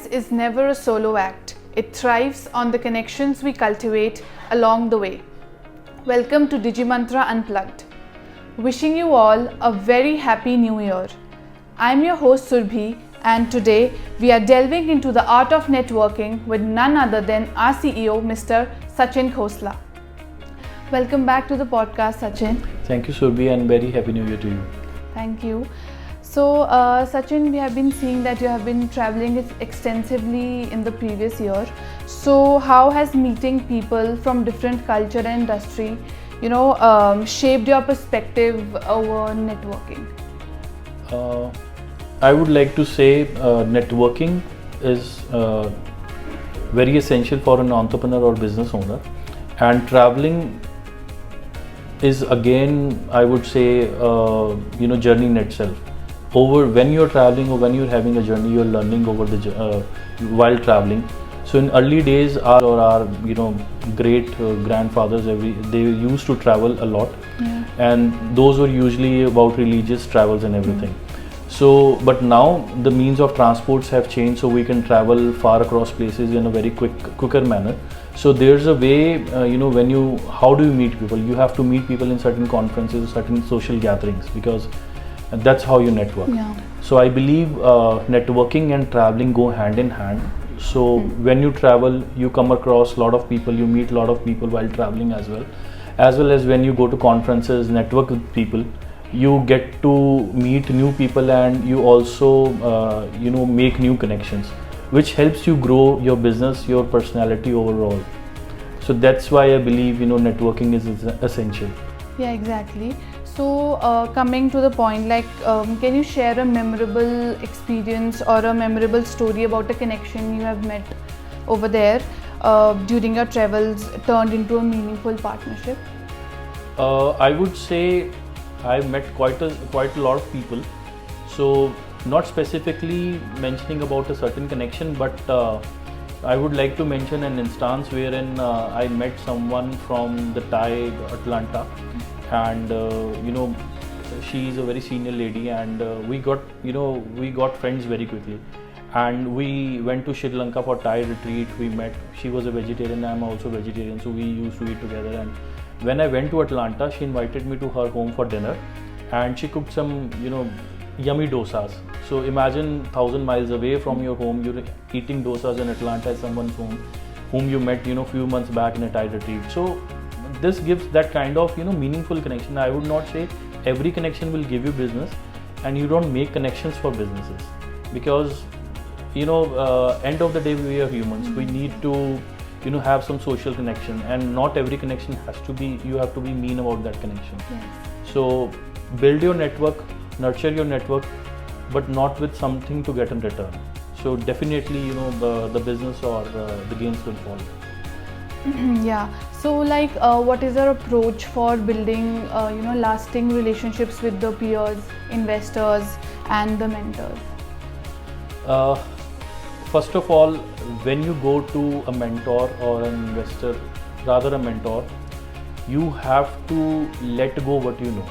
business is never a solo act. It thrives on the connections we cultivate along the way. Welcome to DigiMantra Unplugged. Wishing you all a very happy new year. I'm your host Surbhi, and today we are delving into the art of networking with none other than our CEO, Mr. Sachin Khosla. Welcome back to the podcast, Sachin. Thank you, Surbhi, and very happy new year to you. Thank you. So, Sachin, we have been seeing that you have been traveling extensively in the previous year. So, how has meeting people from different culture and industry, shaped your perspective over networking? I would like to say networking is very essential for an entrepreneur or business owner, and traveling is again, I would say, journey in itself. When you're traveling or when you're having a journey, you're learning over the while traveling. So in early days, our great grandfathers, they used to travel a lot, and those were usually about religious travels and everything. So, but now the means of transports have changed, so we can travel far across places in a very quicker manner. So there's a way, how do you meet people? You have to meet people in certain conferences, certain social gatherings, because that's how you network. So I believe networking and traveling go hand in hand. So when you travel, you come across a lot of people, you meet a lot of people while traveling as well as when you go to conferences, network with people, you get to meet new people, and you also make new connections, which helps you grow your business, your personality overall. So that's why I believe networking is essential. Yeah, exactly. So coming to the point, can you share a memorable experience or a memorable story about a connection you have met over there during your travels turned into a meaningful partnership? I would say I've met quite a lot of people. So not specifically mentioning about a certain connection, but I would like to mention an instance wherein I met someone from the Thai Atlanta, and she is a very senior lady, and we got friends very quickly, and we went to Sri Lanka for Thai retreat. We met. She was a vegetarian, I'm also vegetarian, so we used to eat together. And when I went to Atlanta, she invited me to her home for dinner, and she cooked some yummy dosas. So imagine 1,000 miles away from your home, you're eating dosas in Atlanta at someone's home whom you met few months back in a Thai retreat. So this gives that kind of meaningful connection. I would not say every connection will give you business, and you don't make connections for businesses, because end of the day we are humans. We need to have some social connection, and not every connection has to be, you have to be mean about that connection. So build your network, nurture your network, but not with something to get in return. So definitely the business or the gains will follow. Yeah. So what is your approach for building lasting relationships with the peers, investors and the mentors? First of all, when you go to a mentor or an investor, rather a mentor, you have to let go what you know.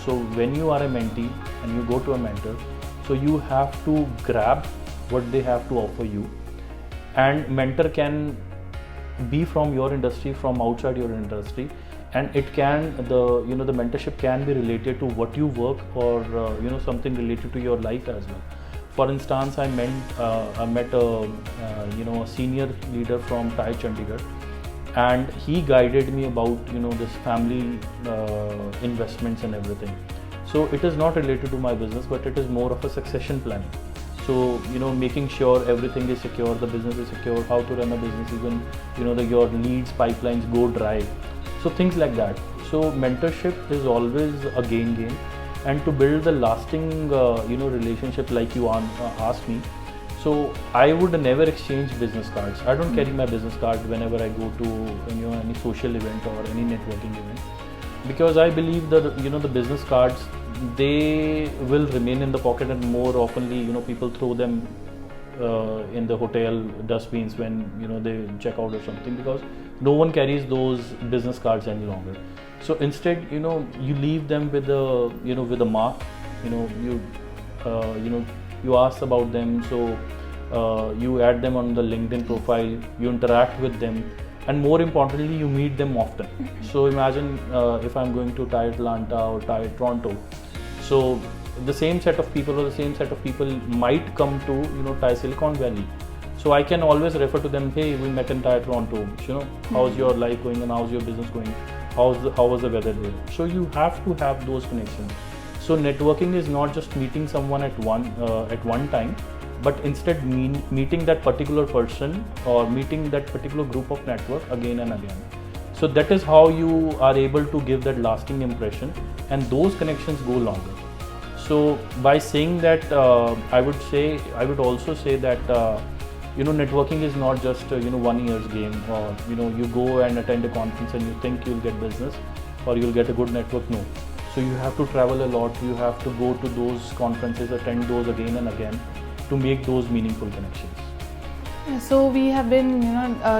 So when you are a mentee and you go to a mentor, so you have to grab what they have to offer you. And mentor can be from your industry, from outside your industry, and it can, the mentorship can be related to what you work, or something related to your life as well. For instance, I met a senior leader from Thai Chandigarh, and he guided me about this family investments and everything. So it is not related to my business, but it is more of a succession planning. So making sure everything is secure, the business is secure, how to run a business, even your leads pipelines go dry, so things like that. So mentorship is always a gain game. And to build the lasting relationship, like you asked me, so I would never exchange business cards. I don't carry my business card whenever I go to any social event or any networking event, because I believe that the business cards, they will remain in the pocket, and more oftenly people throw them in the hotel dustbins when they check out or something, because no one carries those business cards any longer. So instead you leave them with a mark. You ask about them, so you add them on the LinkedIn profile, you interact with them, and more importantly, you meet them often. So imagine if I'm going to TIE Atlanta or TIE Toronto, so the same set of people or the same set of people might come to TIE Silicon Valley. So I can always refer to them, hey, we met in TIE Toronto, how's your life going and how's your business going, how was the weather there. So you have to have those connections. So networking is not just meeting someone at one time, but instead meeting that particular person or meeting that particular group of network again and again. So that is how you are able to give that lasting impression, and those connections go longer. So by saying that, I would also say that networking is not just 1 year's game, or you go and attend a conference and you think you'll get business or you'll get a good network. No. So you have to travel a lot, you have to go to those conferences, attend those again and again to make those meaningful connections. So we have been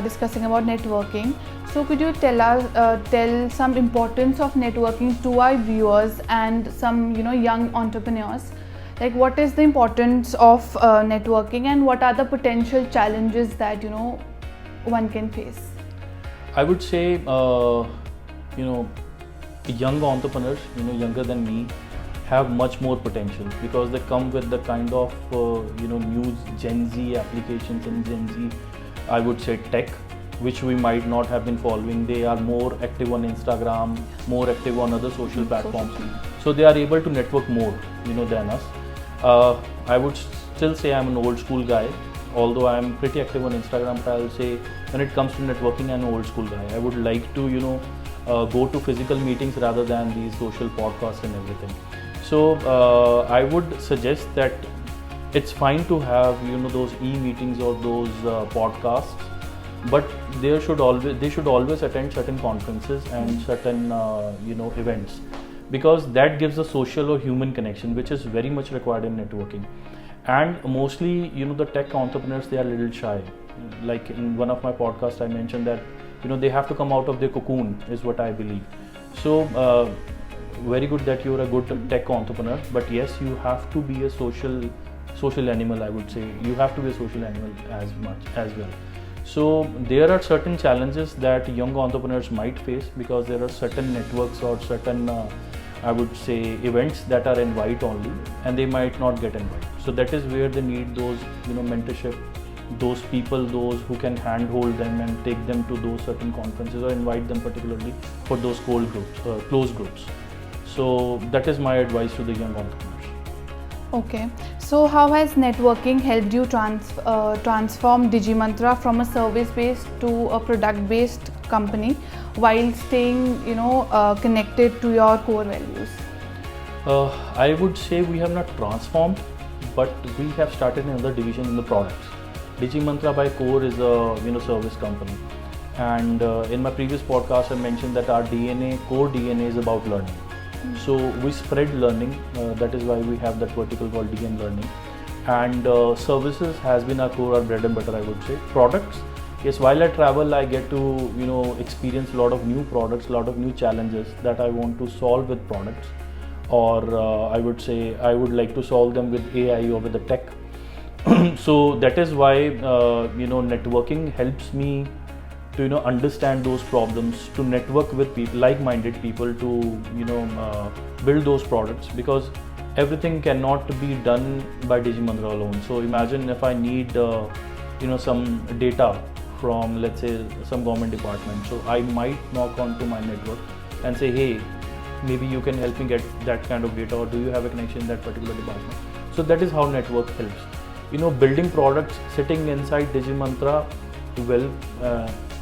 discussing about networking. So could you tell some importance of networking to our viewers and some young entrepreneurs? Like, what is the importance of networking, and what are the potential challenges that one can face? I would say young entrepreneurs, younger than me, have much more potential because they come with the kind of new Gen Z applications and Gen Z, I would say, tech, which we might not have been following. They are more active on Instagram, more active on other social platforms. So they are able to network more than us. I would still say I'm an old school guy, although I'm pretty active on Instagram, but I'll say when it comes to networking, I'm an old school guy. I would like to go to physical meetings rather than these social podcasts and everything. So I would suggest that it's fine to have those e-meetings or those podcasts, but they should always attend certain conferences and certain events, because that gives a social or human connection, which is very much required in networking. And mostly the tech entrepreneurs, they are a little shy. Like in one of my podcasts I mentioned that they have to come out of their cocoon, is what I believe. So very good that you're a good tech entrepreneur, but yes, you have to be a social animal. I would say you have to be a social animal as well. So there are certain challenges that young entrepreneurs might face, because there are certain networks or certain I would say events that are invite only, and they might not get invite. So that is where they need those mentorship, those people, those who can handhold them and take them to those certain conferences or invite them particularly for those close groups. So that is my advice to the young entrepreneurs. Okay, so how has networking helped you transform DigiMantra from a service-based to a product-based company while staying connected to your core values? I would say we have not transformed, but we have started another division in the products. DigiMantra by core is a service company, and in my previous podcast I mentioned that our core DNA is about learning. So we spread learning, that is why we have that vertical called DM Learning, and services has been our core, our bread and butter, I would say. Products, yes, while I travel I get to experience a lot of new products, a lot of new challenges that I want to solve with products, or I would say I would like to solve them with AI or with the tech. So that is why networking helps me to understand those problems, to network with people, like-minded people, to build those products, because everything cannot be done by DigiMantra alone. So imagine if I need some data from, let's say, some government department, so I might knock onto my network and say, hey, maybe you can help me get that kind of data, or do you have a connection in that particular department? So that is how network helps. Building products sitting inside DigiMantra, well,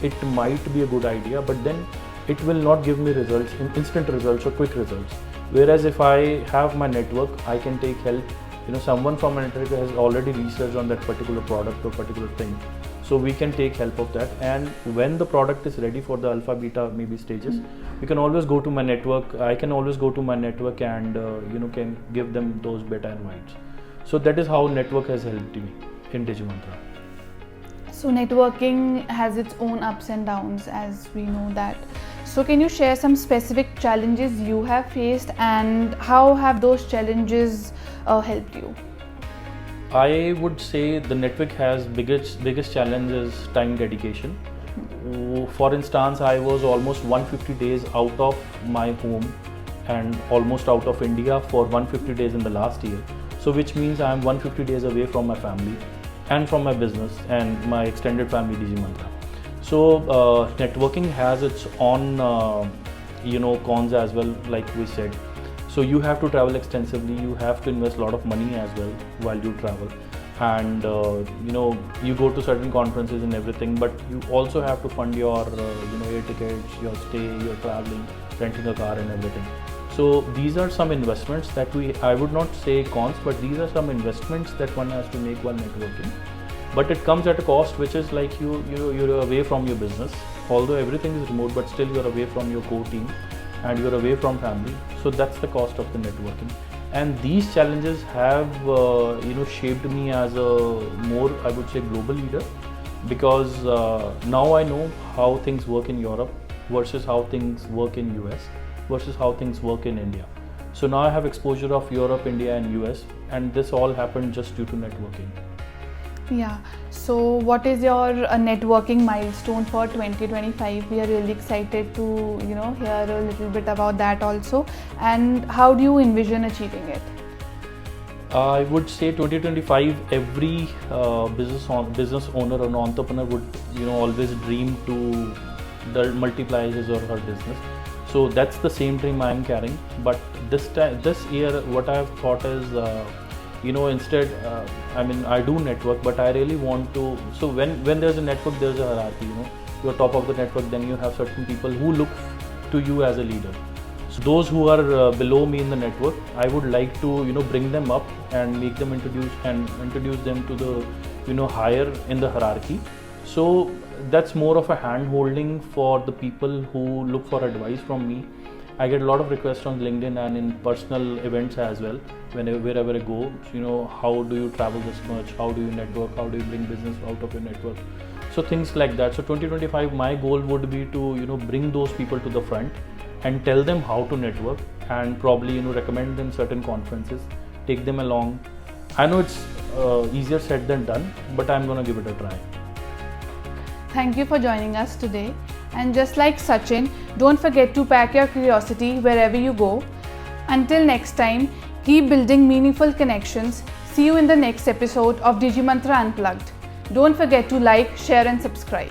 it might be a good idea, but then it will not give me results, instant results or quick results. Whereas if I have my network, I can take help. Someone from my network has already researched on that particular product or particular thing. So we can take help of that. And when the product is ready for the alpha, beta, maybe stages, you can always go to my network. I can always go to my network and can give them those beta invites. So that is how network has helped me in DigiMantra. So networking has its own ups and downs, as we know that. So can you share some specific challenges you have faced, and how have those challenges helped you? I would say the network has biggest challenge is time dedication. For instance, I was almost 150 days out of my home and almost out of India for 150 days in the last year. So which means I am 150 days away from my family and from my business and my extended family DigiMantra. So networking has its own cons as well, like we said. So you have to travel extensively, you have to invest a lot of money as well while you travel, and you go to certain conferences and everything, but you also have to fund your air tickets, your stay, your traveling, renting a car and everything. So these are some investments that I would not say cons, but these are some investments that one has to make while networking. But it comes at a cost, which is like you're away from your business. Although everything is remote, but still you're away from your core team and you're away from family. So that's the cost of the networking. And these challenges have shaped me as a more, I would say, global leader, because now I know how things work in Europe versus how things work in US versus how things work in India. So now I have exposure of Europe, India and US, and this all happened just due to networking. Yeah. So what is your networking milestone for 2025? We are really excited to hear a little bit about that also. And how do you envision achieving it? I would say 2025, every business owner or an entrepreneur would always dream to multiply his or her business. So that's the same dream I am carrying. But this year, what I have thought is, instead, I do network, but I really want to. So when there's a network, there's a hierarchy. You're top of the network, then you have certain people who look to you as a leader. So those who are below me in the network, I would like to bring them up and make them introduce them to the higher in the hierarchy. So that's more of a hand holding for the people who look for advice from me. I get a lot of requests on LinkedIn and in personal events as well. Wherever I go, how do you travel this much? How do you network? How do you bring business out of your network? So things like that. So 2025, my goal would be to bring those people to the front and tell them how to network, and probably recommend them certain conferences, take them along. I know it's easier said than done, but I'm gonna give it a try. Thank you for joining us today. And just like Sachin, don't forget to pack your curiosity wherever you go. Until next time, keep building meaningful connections. See you in the next episode of DigiMantra Unplugged. Don't forget to like, share and subscribe.